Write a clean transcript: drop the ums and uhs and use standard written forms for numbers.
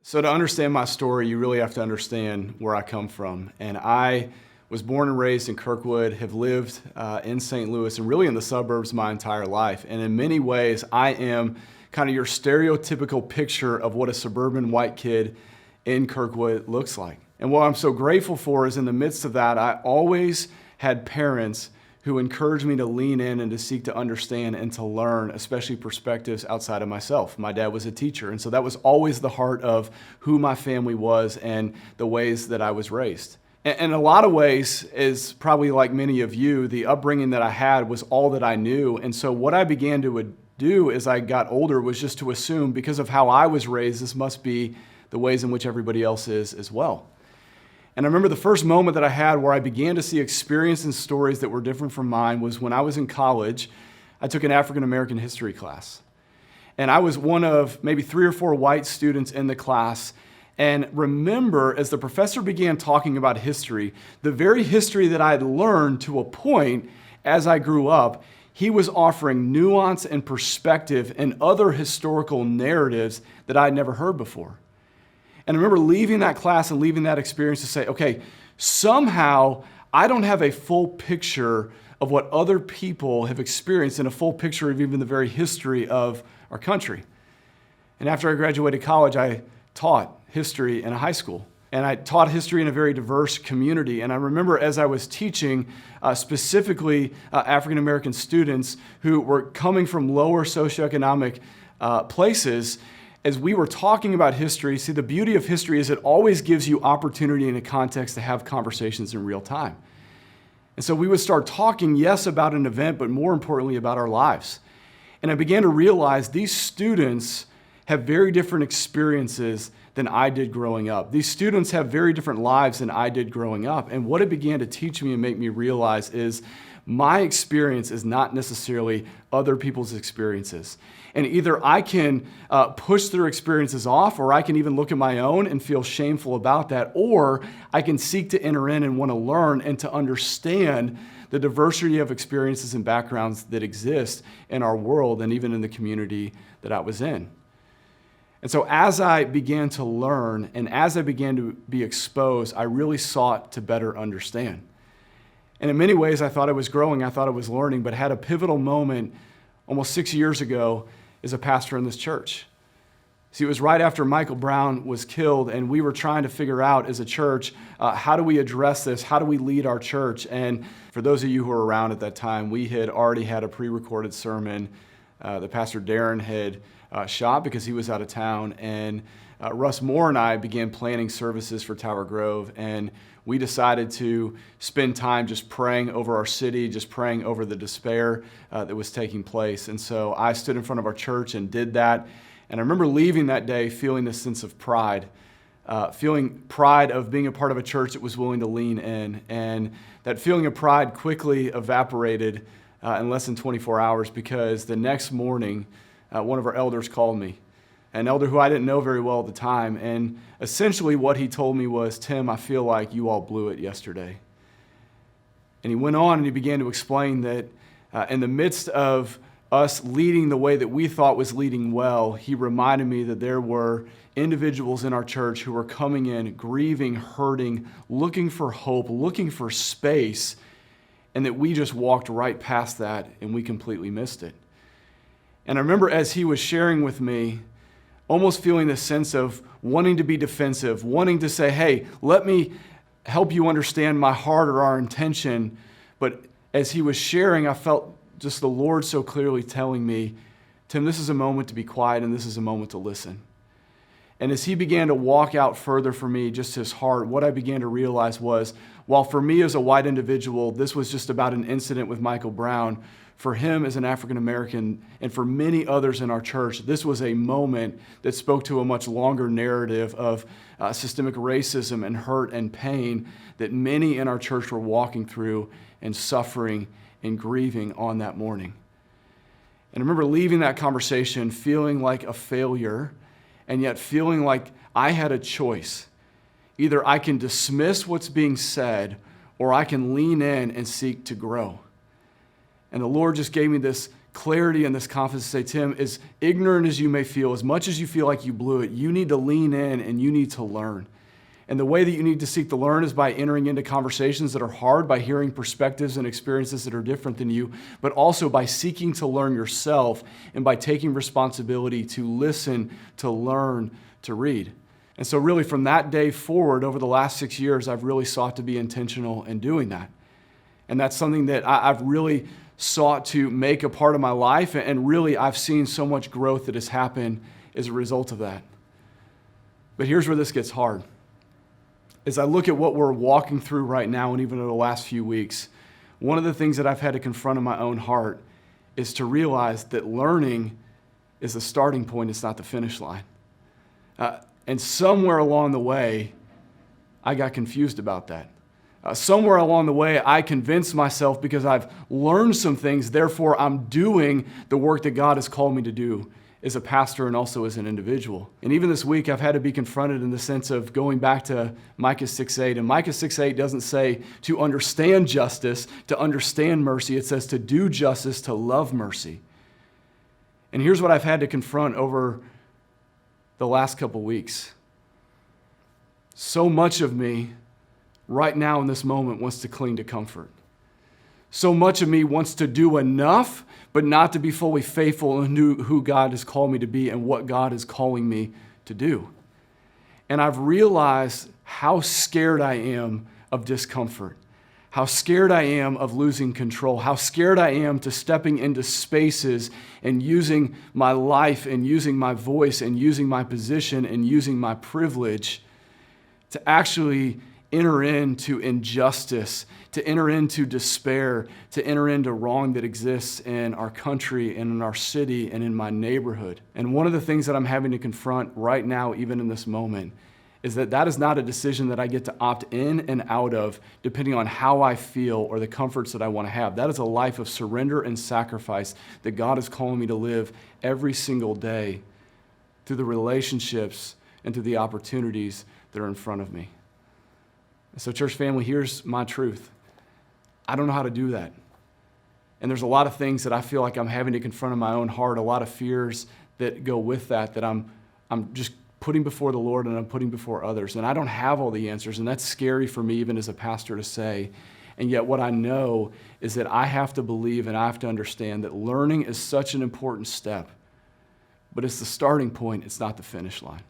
So to understand my story, you really have to understand where I come from. And I was born and raised in Kirkwood, have lived in St. Louis and really in the suburbs my entire life. And in many ways, I am kind of your stereotypical picture of what a suburban white kid in Kirkwood looks like. And what I'm so grateful for is in the midst of that, I always had parents who encouraged me to lean in and to seek to understand and to learn, especially perspectives outside of myself. My dad was a teacher, and so that was always the heart of who my family was and the ways that I was raised. And in a lot of ways, is probably like many of you, the upbringing that I had was all that I knew. And so what I began to do as I got older was just to assume, because of how I was raised, this must be the ways in which everybody else is as well. And I remember the first moment that I had where I began to see experiences and stories that were different from mine was when I was in college. I took an African American history class. And I was one of maybe 3 or 4 white students in the class. And remember, as the professor began talking about history, the very history that I had learned to a point as I grew up, he was offering nuance and perspective and other historical narratives that I had never heard before. And I remember leaving that class and leaving that experience to say, okay, somehow I don't have a full picture of what other people have experienced and a full picture of even the very history of our country. And after I graduated college, I taught history in a high school. And I taught history in a very diverse community. And I remember as I was teaching, specifically African American students who were coming from lower socioeconomic places, as we were talking about history, see, the beauty of history is it always gives you opportunity and a context to have conversations in real time. And so we would start talking, yes, about an event, but more importantly, about our lives. And I began to realize these students have very different experiences than I did growing up. These students have very different lives than I did growing up. And what it began to teach me and make me realize is my experience is not necessarily other people's experiences. And either I can push their experiences off, or I can even look at my own and feel shameful about that, or I can seek to enter in and want to learn and to understand the diversity of experiences and backgrounds that exist in our world and even in the community that I was in. And so as I began to learn and as I began to be exposed, I really sought to better understand. And in many ways, I thought I was growing, I thought I was learning, but had a pivotal moment almost 6 years ago as a pastor in this church. See, it was right after Michael Brown was killed, and we were trying to figure out as a church, how do we address this? How do we lead our church? And for those of you who were around at that time, we had already had a pre-recorded sermon that Pastor Darren had shot because he was out of town, and Russ Moore and I began planning services for Tower Grove, and we decided to spend time just praying over our city, just praying over the despair that was taking place. And so I stood in front of our church and did that. And I remember leaving that day feeling this sense of pride, feeling pride of being a part of a church that was willing to lean in. And that feeling of pride quickly evaporated in less than 24 hours because the next morning, one of our elders called me. An elder who I didn't know very well at the time. And essentially what he told me was, Tim, I feel like you all blew it yesterday. And he went on and he began to explain that in the midst of us leading the way that we thought was leading well, he reminded me that there were individuals in our church who were coming in, grieving, hurting, looking for hope, looking for space, and that we just walked right past that and we completely missed it. And I remember as he was sharing with me, almost feeling this sense of wanting to be defensive, wanting to say, hey, let me help you understand my heart or our intention. But as he was sharing, I felt just the Lord so clearly telling me, Tim, this is a moment to be quiet and this is a moment to listen. And as he began to walk out further for me, just his heart, what I began to realize was, while for me as a white individual, this was just about an incident with Michael Brown, for him as an African American and for many others in our church, this was a moment that spoke to a much longer narrative of systemic racism and hurt and pain that many in our church were walking through and suffering and grieving on that morning. And I remember leaving that conversation feeling like a failure and yet feeling like I had a choice. Either I can dismiss what's being said or I can lean in and seek to grow. And the Lord just gave me this clarity and this confidence to say, Tim, as ignorant as you may feel, as much as you feel like you blew it, you need to lean in and you need to learn. And the way that you need to seek to learn is by entering into conversations that are hard, by hearing perspectives and experiences that are different than you, but also by seeking to learn yourself and by taking responsibility to listen, to learn, to read. And so really from that day forward, over the last 6 years, I've really sought to be intentional in doing that. And that's something that I've really sought to make a part of my life, and really I've seen so much growth that has happened as a result of that. But here's where this gets hard. As I look at what we're walking through right now, and even in the last few weeks, one of the things that I've had to confront in my own heart is to realize that learning is the starting point, it's not the finish line. And somewhere along the way, I got confused about that. Somewhere along the way, I convinced myself because I've learned some things, therefore I'm doing the work that God has called me to do as a pastor and also as an individual. And even this week, I've had to be confronted in the sense of going back to Micah 6:8. And Micah 6:8 doesn't say to understand justice, to understand mercy. It says to do justice, to love mercy. And here's what I've had to confront over the last couple weeks. So much of me right now in this moment wants to cling to comfort. So much of me wants to do enough, but not to be fully faithful in who God has called me to be and what God is calling me to do. And I've realized how scared I am of discomfort, how scared I am of losing control, how scared I am to stepping into spaces and using my life and using my voice and using my position and using my privilege to actually enter into injustice, to enter into despair, to enter into wrong that exists in our country and in our city and in my neighborhood. And one of the things that I'm having to confront right now, even in this moment, is that that is not a decision that I get to opt in and out of depending on how I feel or the comforts that I want to have. That is a life of surrender and sacrifice that God is calling me to live every single day through the relationships and through the opportunities that are in front of me. So church family, here's my truth. I don't know how to do that. And there's a lot of things that I feel like I'm having to confront in my own heart, a lot of fears that go with that I'm just putting before the Lord and I'm putting before others. And I don't have all the answers, and that's scary for me even as a pastor to say. And yet what I know is that I have to believe and I have to understand that learning is such an important step, but it's the starting point, it's not the finish line.